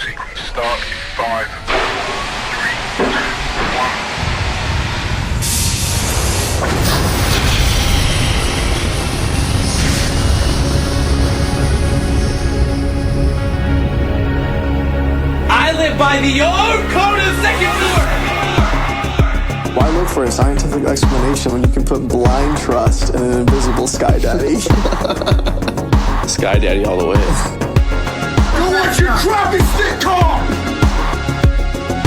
sequence start in 5, 4, 3, 2, 1. I live by the old code of second floor! Why look for a scientific explanation when you can put blind trust in an invisible Sky Daddy? Sky Daddy all the way. Go watch your crappy sitcom!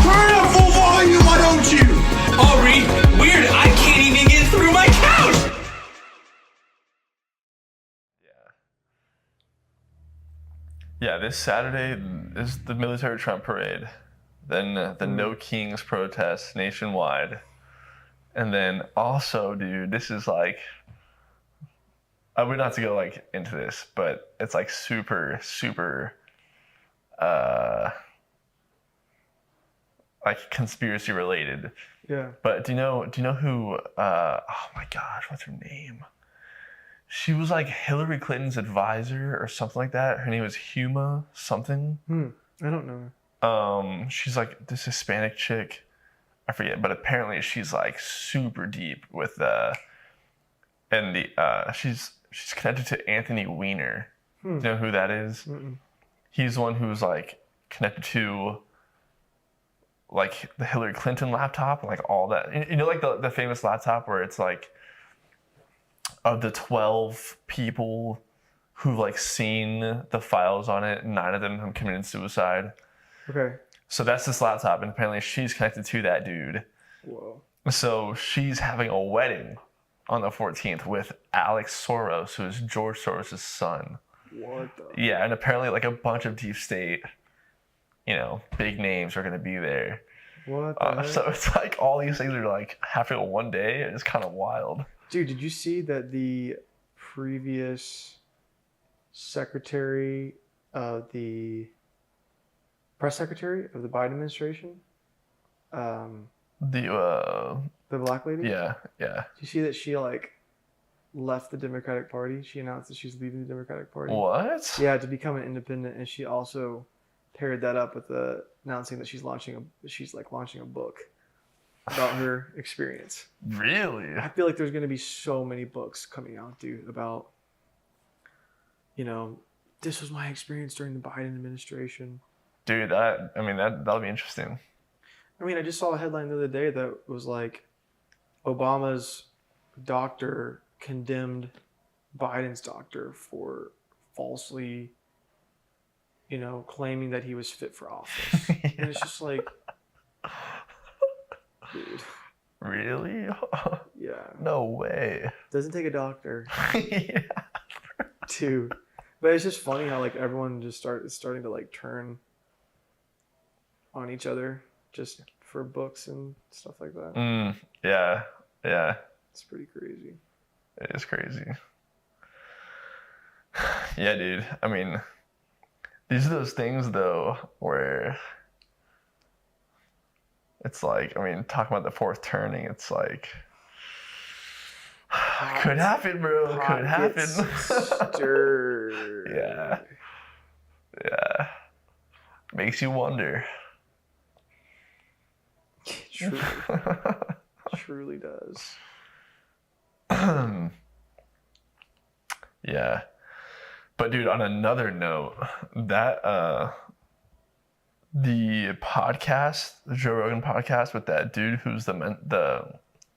Turn up full volume, why don't you? Aubrey, weird, I can't even get through my couch! Yeah, this Saturday is the military Trump parade. Then the No Kings protest nationwide. And then also, dude, this is like, I would not to go like into this, but it's like super, like conspiracy related. Yeah. But do you know who, oh my gosh, what's her name? She was like Hillary Clinton's advisor or something like that. Her name was Huma something. I don't know. She's like this Hispanic chick. I forget, but apparently she's like super deep with she's connected to Anthony Weiner. Do you know who that is? He's the one who's like connected to like the Hillary Clinton laptop, like all that. You know, like the famous laptop where it's like of the 12 people who've like seen the files on it, 9 of them have committed suicide. Okay. So that's this laptop, and apparently she's connected to that dude. Whoa. So she's having a wedding on the 14th with Alex Soros, who is George Soros' son. What the? Yeah, and apparently like a bunch of deep state, big names are going to be there. What the heck? So it's like all these things are like happening on one day, and it's kind of wild. Dude, did you see that the previous secretary of the press secretary of the Biden administration, The black lady? yeah. Did you see that she like left the Democratic Party? She announced that she's leaving the Democratic Party. What? Yeah, to become an independent, and she also paired that up with announcing that she's launching a book about her experience. Really? I feel like there's going to be so many books coming out, dude, about, this was my experience during the Biden administration. Dude, that'll be interesting. I mean, I just saw a headline the other day that was like, Obama's doctor condemned Biden's doctor for falsely, claiming that he was fit for office. And it's just like, dude. Really? Yeah. No way. Doesn't take a doctor Yeah. to, but it's just funny how like everyone just is starting to like turn on each other just for books and stuff like that. Yeah. It's pretty crazy. It is crazy. Yeah, dude. I mean, these are those things though where it's like, talking about the fourth turning, it's like, could happen, bro. Could happen. Stirred. Yeah. Makes you wonder. Truly does. Yeah. But dude, on another note, that the podcast, the Joe Rogan podcast with that dude who's the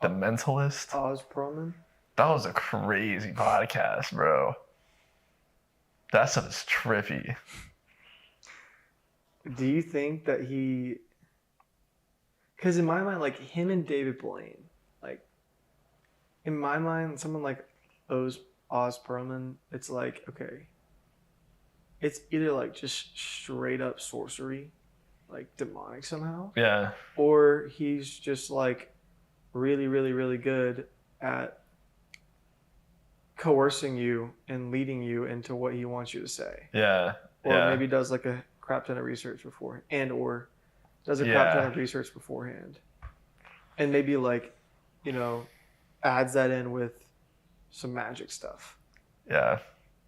mentalist. Oz Perlman? That was a crazy podcast, bro. That stuff is trippy. Do you think that because in my mind, like him and David Blaine, like in my mind, someone like Oz Perlman, it's like, okay, it's either like just straight up sorcery, like demonic somehow. Yeah. Or he's just like really, really, really good at coercing you and leading you into what he wants you to say. Yeah. Or maybe does like a crap ton of research beforehand, crap ton of research beforehand. And maybe like, adds that in with some magic stuff. Yeah.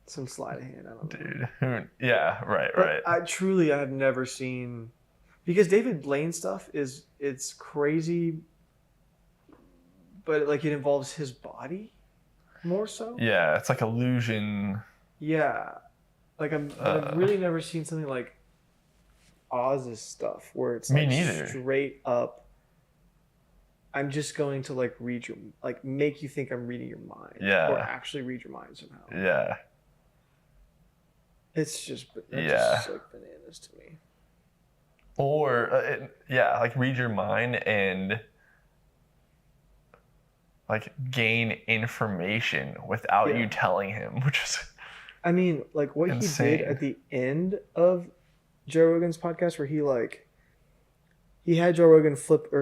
some sleight of hand. I don't know. Dude. Yeah, right. But I have never seen, because David Blaine stuff it's crazy, but like it involves his body more so. Yeah, it's like illusion. Yeah, like I've really never seen something like Oz's stuff where it's Me like neither. straight up. I'm just going to like read your, like make you think I'm reading your mind. Yeah. Or actually read your mind somehow. Yeah. It's just like bananas to me. Or like read your mind and like gain information without you telling him, which is I mean, like what insane. he did at the end of Joe Rogan's podcast, where he had Joe Rogan flipped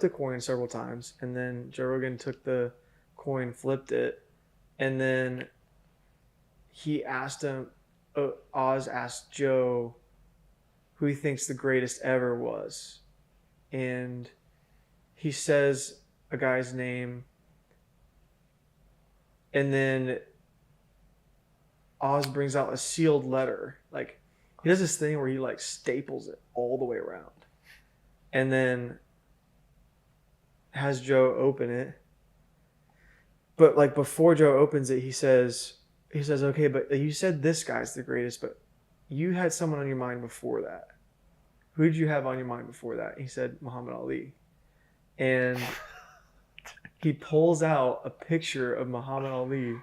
a coin several times, and then Joe Rogan took the coin, flipped it, and then he asked him, Oz asked Joe who he thinks the greatest ever was, and he says a guy's name, and then Oz brings out a sealed letter. Like, he does this thing where he like staples it all the way around, and then has Joe open it. But like before Joe opens it, he says, okay, but you said this guy's the greatest, but you had someone on your mind before that. Who did you have on your mind before that? He said Muhammad Ali. And he pulls out a picture of Muhammad Ali,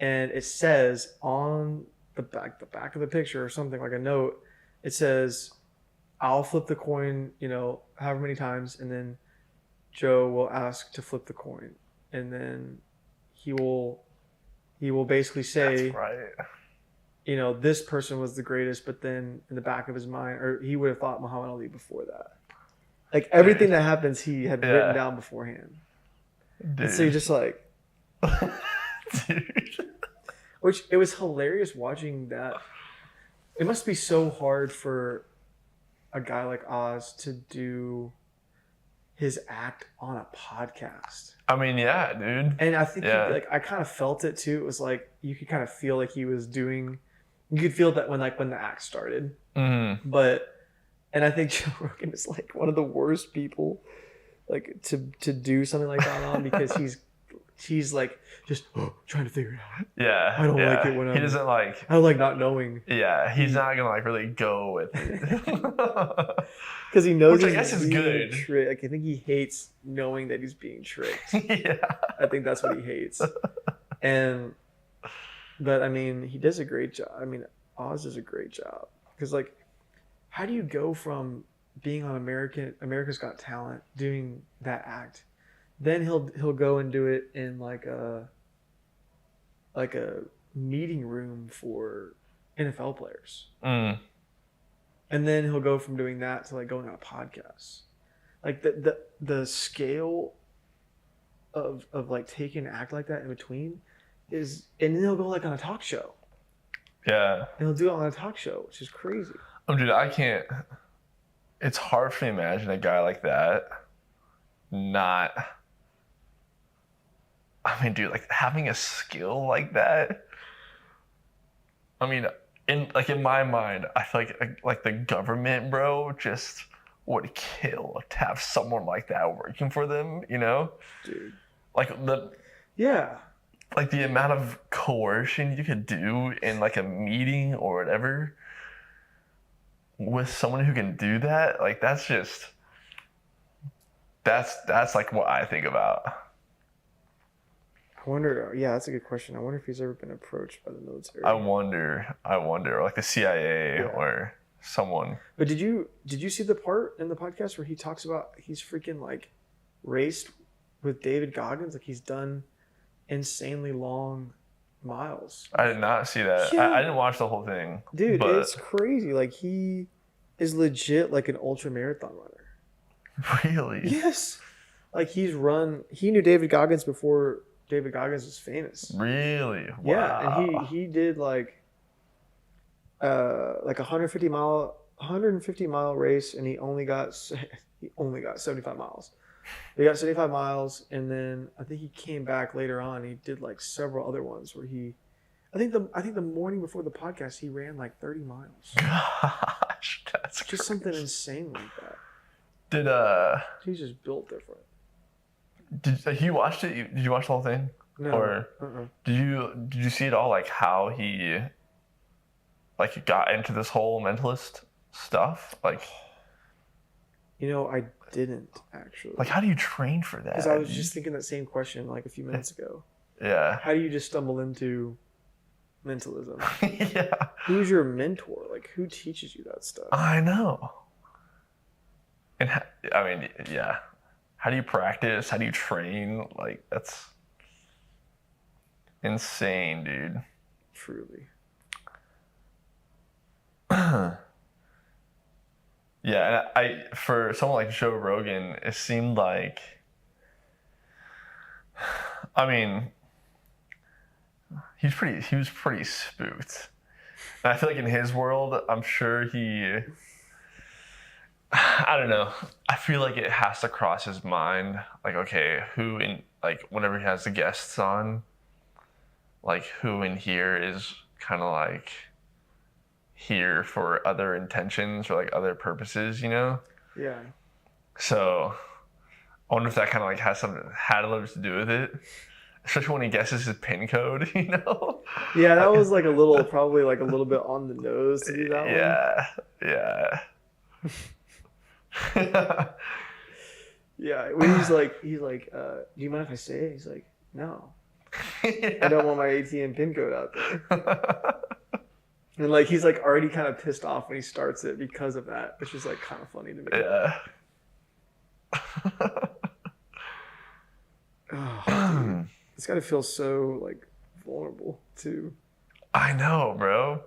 and it says on the back of the picture, or something like a note, it says, I'll flip the coin, however many times, and then Joe will ask to flip the coin, and then he will basically say, that's right. This person was the greatest, but then in the back of his mind, or he would have thought Muhammad Ali before that. Like everything that happens, he had written down beforehand. Dude. And so you're just like, dude. which it was hilarious watching that. It must be so hard for a guy like Oz to do his act on a podcast. I mean, yeah, dude. And I think I kind of felt it too. It was like you could kind of feel like he was doing. You could feel that when the act started. Mm-hmm. And I think Joe Rogan is like one of the worst people, like to do something like that on, because he's like just trying to figure it out. Yeah, I don't like it when he doesn't like. I don't like not knowing. Yeah, he's not gonna like really go with it. Because he knows, which I guess is good. Like I think he hates knowing that he's being tricked. Yeah, I think that's what he hates. But I mean, he does a great job. I mean, Oz does a great job, because like, how do you go from being on America's Got Talent, doing that act, then he'll go and do it in like a meeting room for NFL players, and then he'll go from doing that to like going on a podcast. Like the scale of like taking an act like that in between is, and then he'll go like on a talk show. Yeah, and he'll do it on a talk show, which is crazy. Oh, dude, I can't. It's hard for me to imagine a guy like that not. I mean, dude, like having a skill like that. I mean, in my mind, I feel like the government, bro, just would kill to have someone like that working for them. Dude. Like like the amount of coercion you could do in like a meeting or whatever with someone who can do that, like that's like what I think about. I wonder. Yeah, that's a good question. I wonder if he's ever been approached by the military. I wonder, like the CIA or someone. But did you see the part in the podcast where he talks about he's freaking like raced with David Goggins? Like he's done insanely long miles. I did not see that. Yeah. I didn't watch the whole thing. Dude, but... it's crazy. Like he is legit like an ultra marathon runner. Really? Yes. Like he knew David Goggins before David Goggins was famous. Really? Wow. Yeah, and he did like a 150 mile race, and he only got 75 miles. He got 75 miles, and then I think he came back later on. He did like several other ones where I think the morning before the podcast, he ran like 30 miles. Gosh, that's Just something insane like that. Did He's just built different. did you watched it? Did you watch the whole thing? No. Or did you see it all? Like how he like got into this whole mentalist stuff? Like, You know, I didn't actually. like how do you train for that? Because I was just thinking that same question like a few minutes ago. Yeah. How do you just stumble into mentalism? Yeah. Who's your mentor? Like, who teaches you that stuff? I know. And I mean, yeah. How do you practice? How do you train? Like, that's insane, dude. Truly. Yeah, and I for someone like Joe Rogan, it seemed like, I mean, he was pretty spooked. And I feel like in his world, I'm sure I don't know. I feel like it has to cross his mind. Like, okay, whenever he has the guests on, like who in here is kind of like here for other intentions or like other purposes, you know? Yeah. So I wonder if that kind of like had a little bit to do with it. Especially when he guesses his PIN code, you know? Yeah, that was like probably like a little bit on the nose to do that one. Yeah. Yeah, when he's like, do you mind if I say it? He's like, no. I don't want my ATM PIN code out there. And like he's like already kind of pissed off when he starts it because of that, which is like kind of funny to me. Yeah. Oh, it's got to feel so like vulnerable too. I know, bro.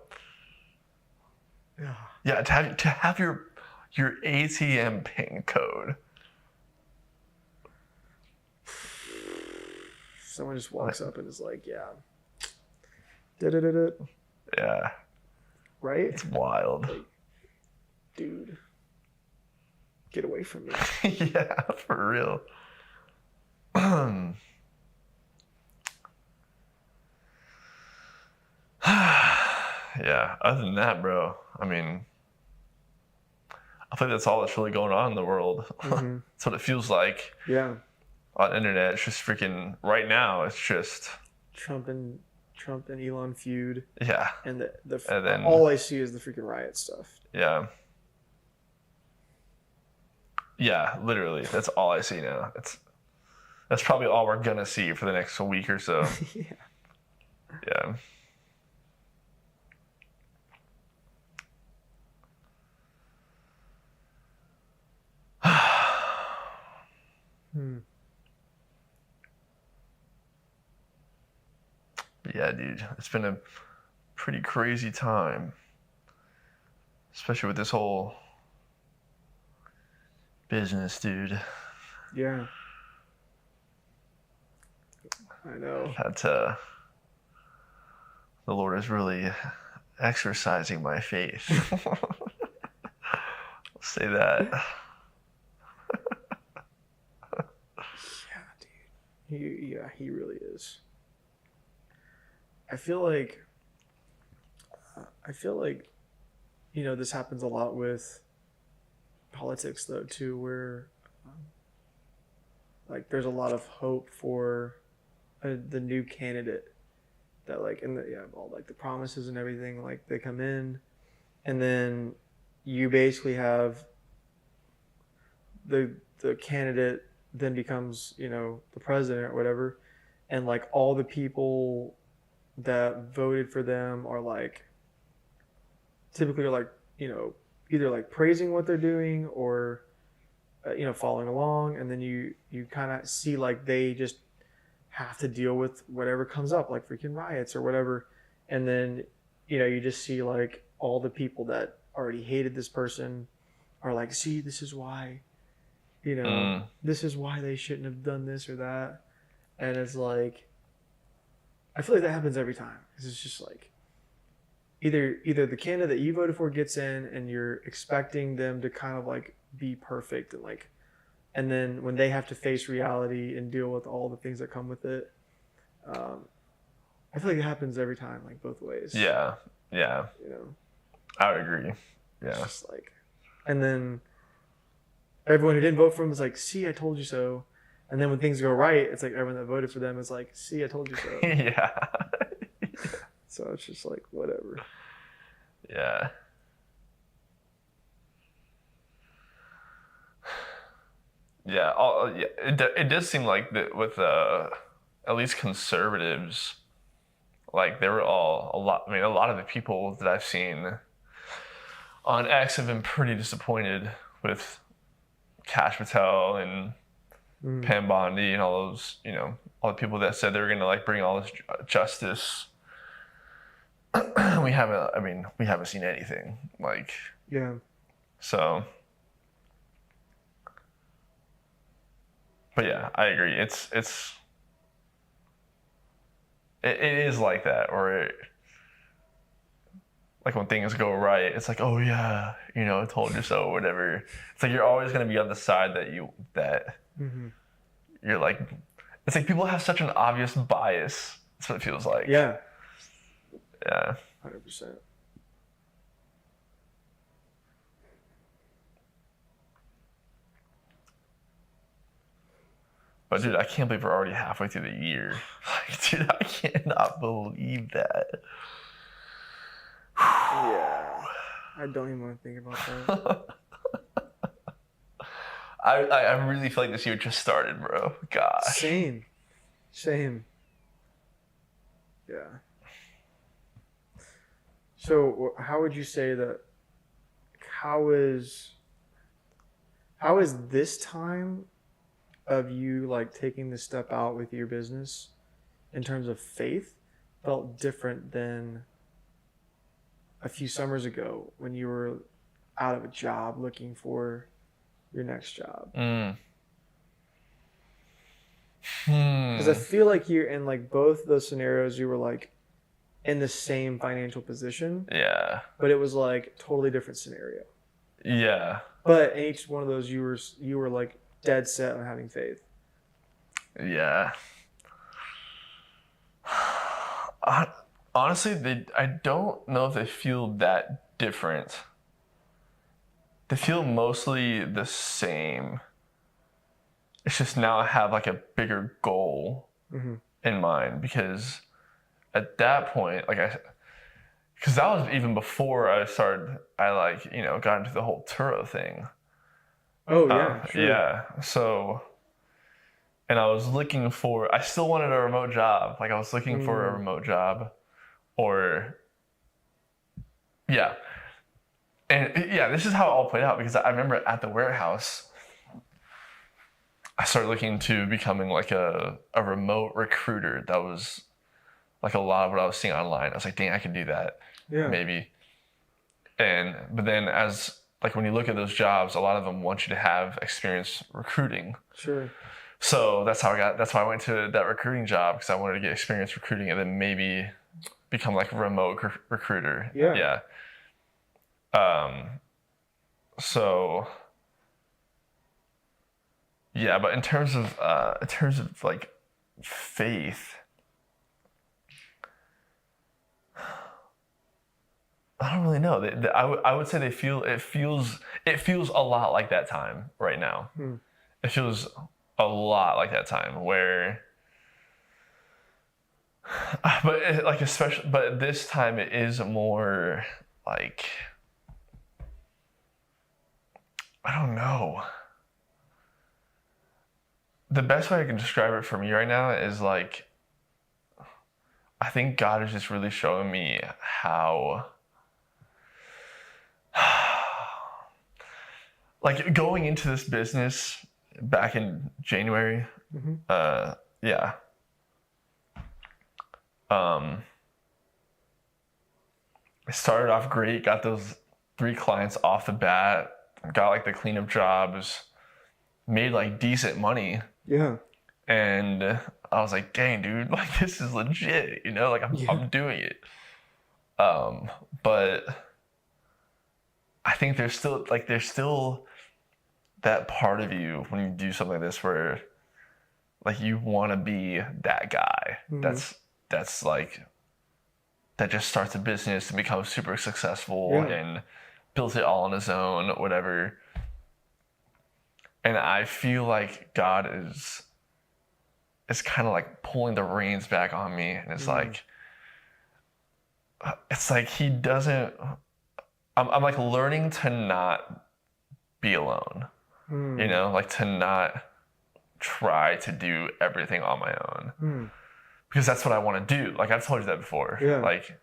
Yeah. Yeah, to have your ATM PIN code. Someone just walks up and is like, yeah. Da-da-da-da. Yeah. Right? It's wild. Like, dude, get away from me. Yeah, for real. Yeah, other than that, bro, I mean, I think that's all that's really going on in the world. Mm-hmm. That's what it feels like Yeah. on the internet. It's just freaking, right now, it's just, Trump and Elon feud. yeah, And And then- all I see is the freaking riot stuff. yeah. Yeah, literally, that's all I see now. That's probably all we're gonna see for the next week or so. Yeah. Yeah. Yeah, dude, it's been a pretty crazy time, especially with this whole business, dude. Yeah. I know. The Lord is really exercising my faith. I'll say that. Yeah, dude. He really is. I feel like, this happens a lot with politics though too, where like there's a lot of hope for the new candidate that like all like the promises and everything, like they come in and then you basically have the candidate then becomes the president or whatever, and like all the people that voted for them are like typically are like either like praising what they're doing or following along, and then you kind of see like they just have to deal with whatever comes up, like freaking riots or whatever, and then you just see like all the people that already hated this person are like, see, this is why this is why they shouldn't have done this or that. And it's like, I feel like that happens every time, because it's just like either the candidate that you voted for gets in and you're expecting them to kind of like be perfect, and then when they have to face reality and deal with all the things that come with it, I feel like it happens every time, like both ways. Yeah. Yeah. You know, I would agree. it's Yeah. just like, and then everyone who didn't vote for him is like, see, I told you so. And then when things go right, it's like everyone that voted for them is like, see, I told you so. Yeah. So it's just like, whatever. Yeah. Yeah. Yeah. It does seem like that with at least conservatives, like they were all a lot. I mean, a lot of the people that I've seen on X have been pretty disappointed with Kash Patel and Pam Bondi and all those, all the people that said they were going to like bring all this justice. We haven't seen anything like. Yeah. So. But yeah, I agree. It is like that, or like when things go right, it's like, oh yeah, I told you so, or whatever. It's like you're always gonna be on the side that you're like. It's like people have such an obvious bias. That's what it feels like. Yeah. Yeah. 100%. But dude, I can't believe we're already halfway through the year. Like, dude, I cannot believe that. Yeah. I don't even want to think about that. I really feel like this year just started, bro. Gosh. Same. Yeah. So how would you say that, how is this time of you like taking the step out with your business in terms of faith felt different than a few summers ago when you were out of a job looking for your next job? Because I feel like you're in like both those scenarios, you were like in the same financial position. Yeah. But it was like totally different scenario. Yeah. But in each one of those, you were like dead set on having faith. Yeah. Honestly, I don't know if they feel that different. They feel mostly the same. It's just now I have like a bigger goal in mind, because at that point, because that was even before I got into the whole Turo thing. Oh yeah, sure. Yeah. So, and I still wanted a remote job. Like I was looking for a remote job, or yeah. And yeah, this is how it all played out, because I remember at the warehouse, I started looking to becoming like a remote recruiter. That was like a lot of what I was seeing online. I was like, dang, I can do that. Yeah. Maybe. But then when you look at those jobs, a lot of them want you to have experience recruiting. Sure. So that's why I went to that recruiting job, because I wanted to get experience recruiting and then maybe become like a remote recruiter. Yeah. Yeah. So yeah, but in terms of like faith, I don't really know. I would say it feels a lot like that time right now. It feels a lot like that time where, but this time it is more like, I don't know. The best way I can describe it for me right now is like, I think God is just really showing me how, like going into this business back in January, yeah. It started off great, got those 3 clients off the bat, got like the cleanup jobs, made like decent money. Yeah. And I was like, dang, dude, like this is legit, like I'm doing it. But I think there's still that part of you when you do something like this where like you want to be that guy that's that's like that just starts a business and becomes super successful and builds it all on his own, whatever. And I feel like God is kind of like pulling the reins back on me, and it's like he doesn't. I'm like learning to not be alone, you know, like to not try to do everything on my own, because that's what I want to do. Like I've told you that before. Like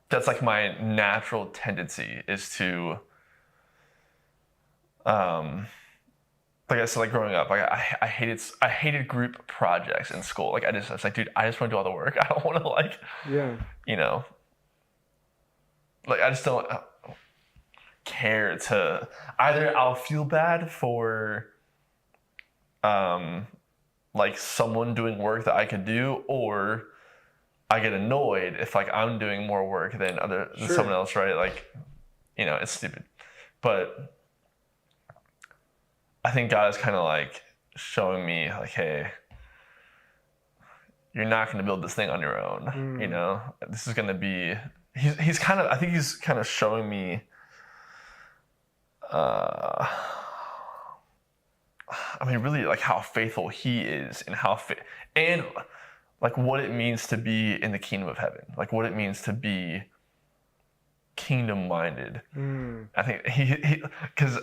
that's like my natural tendency is to, like I said, like growing up, like I hated group projects in school. Like I was like, dude, I just want to do all the work. I don't want to like, you know, like I just don't care to either. I'll feel bad for, like someone doing work that I could do, or I get annoyed if like I'm doing more work than someone else, right? Like, you know, it's stupid, but I think God is kind of like showing me like, hey, you're not going to build this thing on your own. You know, this is going to be, he's kind of, I think he's kind of showing me, I mean, really like how faithful he is and and like what it means to be in the kingdom of heaven, like what it means to be kingdom minded. I think he because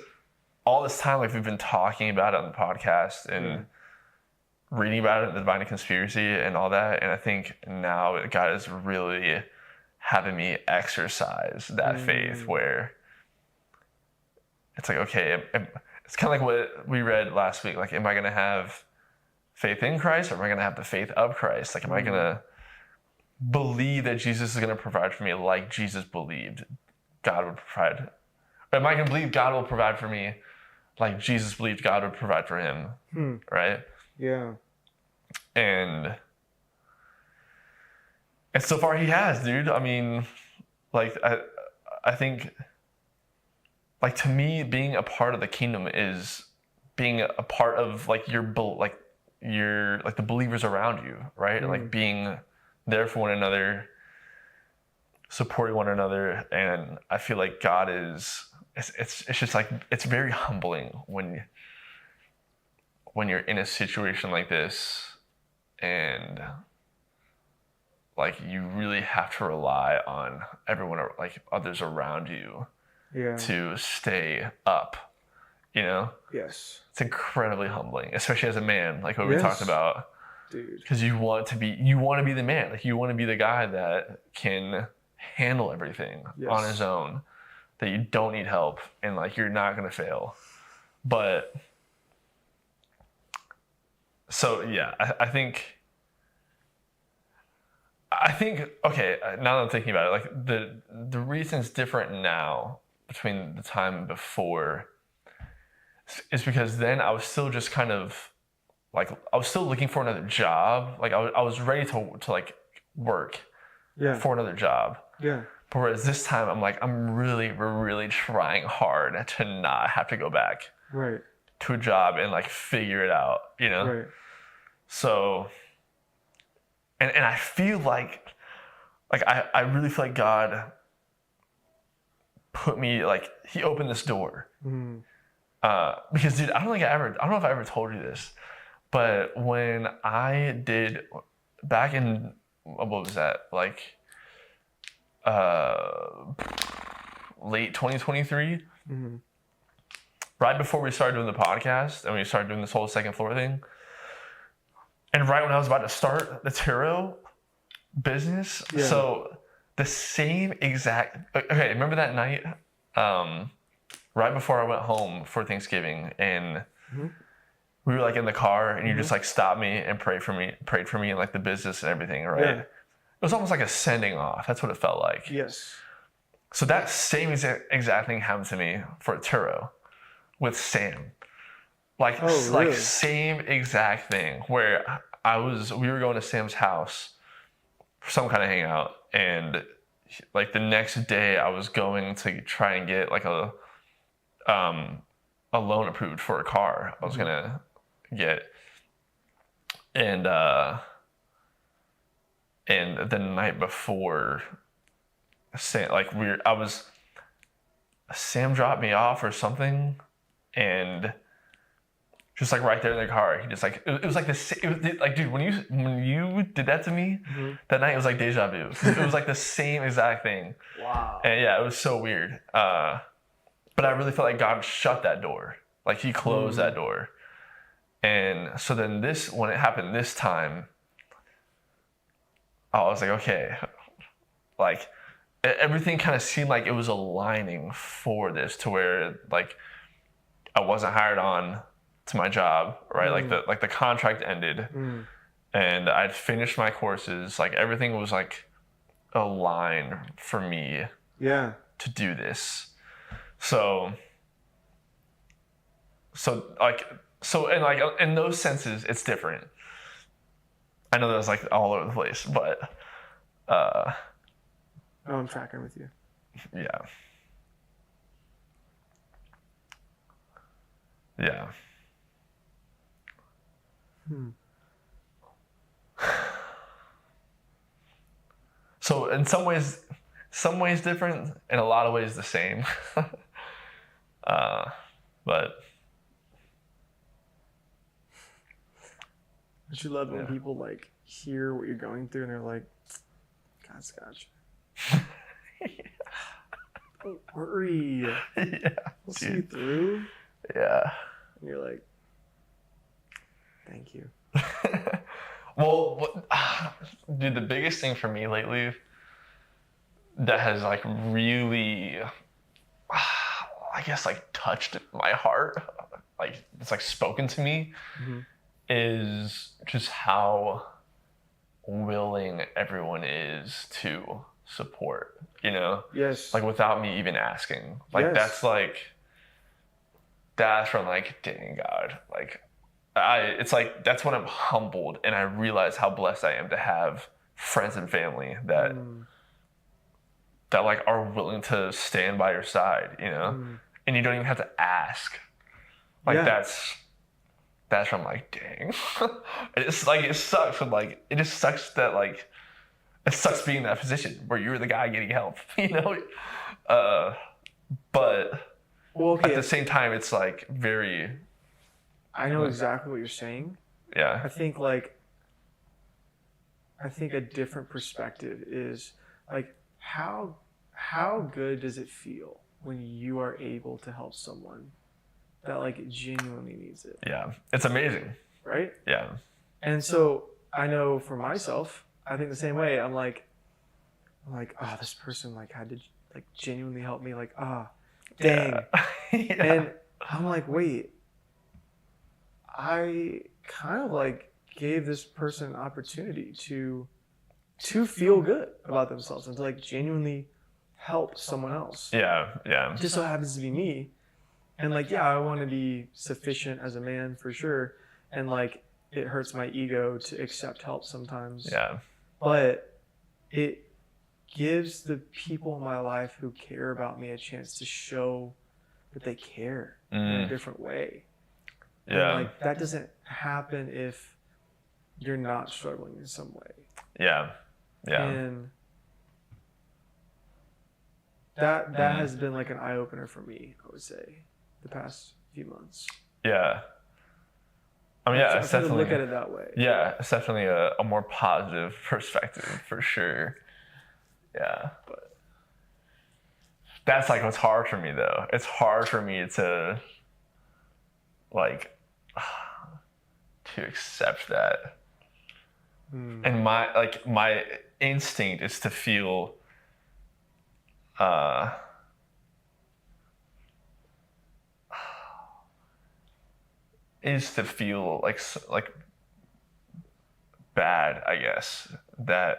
all this time, like we've been talking about it on the podcast and reading about it in the Divine Conspiracy and all that. And I think now God is really having me exercise that faith, where it's like, okay, it's kind of like what we read last week. Like, am I going to have faith in Christ, or am I going to have the faith of Christ? Like, am I going to believe that Jesus is going to provide for me like Jesus believed God would provide? Or am I going to believe God will provide for me like Jesus believed God would provide for him? Right? Yeah. And so far he has, dude. I mean, like, I think, like, to me, being a part of the kingdom is being a part of like your like the believers around you, right? Like being there for one another, supporting one another. And I feel like God is, it's just like, it's very humbling when you're in a situation like this, and like you really have to rely on everyone, like others around you, to stay up, you know? Yes. It's incredibly humbling, especially as a man, like what we talked about. Dude. Because you want to be the man. Like you want to be the guy that can handle everything on his own, that you don't need help, and like you're not going to fail. But so yeah, I think okay, now that I'm thinking about it, like the reason's different now between the time before is because then I was still just kind of like, I was still looking for another job. Like I was ready to like work for another job. Yeah. But whereas this time I'm like, we're really trying hard to not have to go back to a job and like figure it out, you know? Right. So, and I feel like I really feel like God put me, like, he opened this door. Because dude, I don't know if I ever told you this, but when I did back in, what was that, like late 2023, right before we started doing the podcast and we started doing this whole second floor thing, and right when I was about to start the tarot business, so the same exact, okay, remember that night, right before I went home for Thanksgiving, and we were like in the car, and you just like stopped me and prayed for me and like the business and everything, right? It was almost like a sending off. That's what it felt like. Yes. So that same exact thing happened to me for tarot with Sam. Like, like same exact thing, where we were going to Sam's house for some kind of hangout, and like the next day I was going to try and get like a loan approved for a car I was gonna get, and And the night before, Sam dropped me off or something, and just like right there in the car, he just like it was like this. It was like, dude, when you did that to me that night, it was like deja vu. It was like the same exact thing. Wow. And yeah, it was so weird. But I really felt like God shut that door, like He closed that door. And so then when it happened this time, I was like, okay, like everything kind of seemed like it was aligning for this, to where like I wasn't hired on to my job, right? Like the contract ended, and I'd finished my courses. Like everything was like aligned for me to do this. So in those senses, it's different. I know that was like all over the place, but I'm tracking with you. Yeah. Yeah. So in some ways different, in a lot of ways the same. But Don't you love when people like hear what you're going through and they're like, God's got you. Don't worry. We'll see you through. Yeah. And you're like, thank you. Well, dude, the biggest thing for me lately that has like really, I guess, like touched my heart, like it's like spoken to me, is just how willing everyone is to support, you know? Yes. Like without me even asking. Like that's from like, dang God, like it's like that's when I'm humbled and I realize how blessed I am to have friends and family that like are willing to stand by your side, you know, and you don't even have to ask. Like that's from like, dang. It's like it sucks when like it just sucks that like it sucks being in that position where you're the guy getting help, you know. But at the same time, it's like very. I know exactly what you're saying. Yeah. I think a different perspective is like how good does it feel when you are able to help someone that like genuinely needs it? Yeah, it's amazing. Right? Yeah. And so I know for myself, I think the same way. I'm like, oh, this person like had to like genuinely help me. Like, dang. Yeah. And I'm like, wait, I kind of like gave this person an opportunity to feel good about themselves and to like genuinely help someone else. Yeah. It just so happens to be me. And like, yeah, I want to be sufficient as a man for sure. And like, it hurts my ego to accept help sometimes. Yeah. But it gives the people in my life who care about me a chance to show that they care in a different way. Yeah. And like, that doesn't happen if you're not struggling in some way. Yeah. Yeah. And that has been like an eye opener for me, I would say, the past few months. Yeah. I mean, yeah, it's I definitely look at it that way. Yeah, it's definitely a more positive perspective for sure. Yeah, but that's like what's hard for me though. It's hard for me to like to accept that. And my instinct is to feel like bad, I guess, that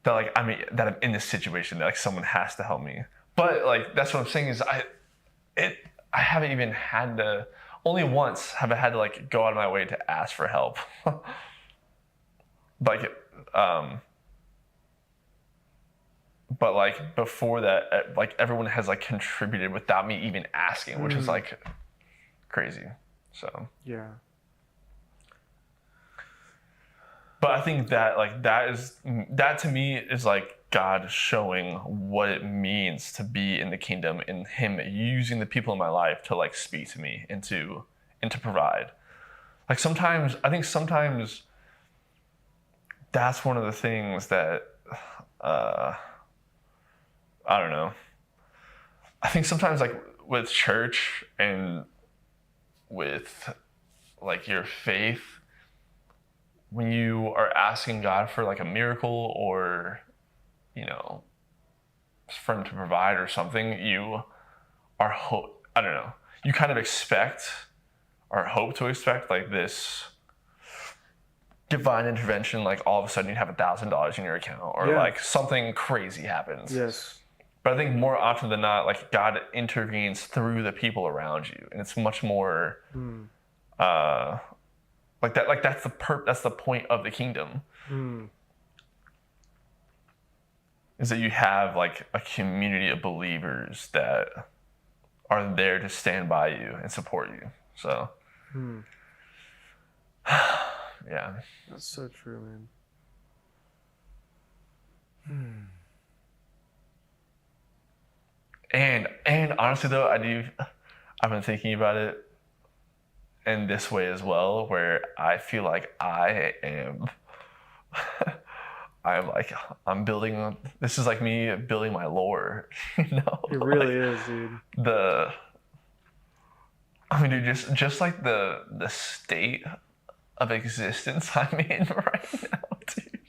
that I'm in this situation, that like someone has to help me. But like that's what I'm saying is I haven't even had to, only once have I had to like go out of my way to ask for help. But like before that, like everyone has like contributed without me even asking, which is like crazy. So yeah. But I think that like that to me is like God showing what it means to be in the kingdom, and Him using the people in my life to like speak to me and to provide. Like sometimes that's one of the things that I don't know. I think sometimes like with church and with like your faith, when you are asking God for like a miracle or, you know, for Him to provide or something, you are I don't know. You kind of expect or hope to expect like this divine intervention, like all of a sudden you have $1,000 in your account or like something crazy happens. Yes. But I think more often than not, like God intervenes through the people around you, and it's much more like that. Like that's the point of the kingdom, is that you have like a community of believers that are there to stand by you and support you. So, yeah, That's so true, man. And honestly though, I've been thinking about it in this way as well, where I feel like I'm building, this is like me building my lore, you know? It really is, dude. Dude, just like the state of existence I'm in right now, dude.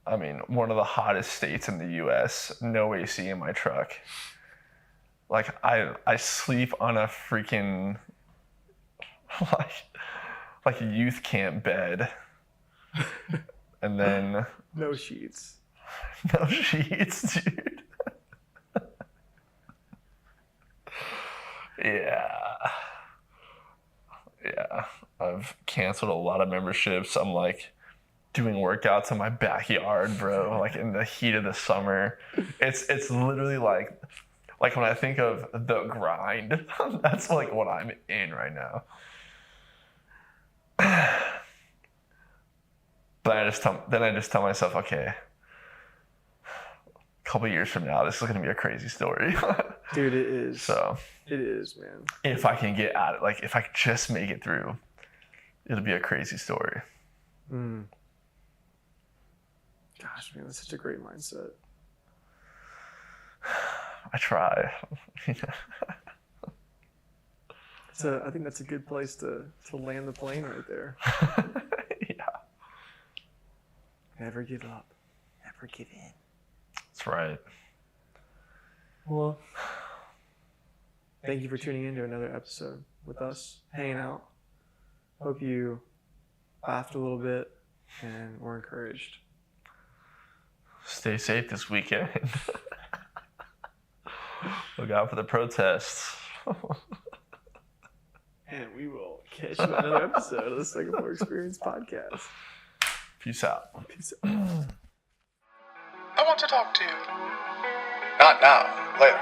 I'm in one of the hottest states in the US, no AC in my truck. Like I sleep on a freaking like a youth camp bed. And then No sheets. no sheets, dude. Yeah. I've canceled a lot of memberships. I'm like doing workouts in my backyard, bro, like in the heat of the summer. It's literally like when I think of the grind, that's like what I'm in right now. But I just tell myself, okay, a couple years from now, this is gonna be a crazy story. Dude, it is. So it is, man. if I can get at it, like if I could just make it through, it'll be a crazy story. Gosh, man, that's such a great mindset. I try. I think that's a good place to land the plane right there. Yeah. Never give up. Never give in. That's right. Well, thank you for tuning in to another episode with us, hanging out. Hope you laughed a little bit and were encouraged. Stay safe this weekend. Look out for the protests. And we will catch you on another episode of the Singapore Experience Podcast. Peace out. Peace out. I want to talk to you. Not now, later.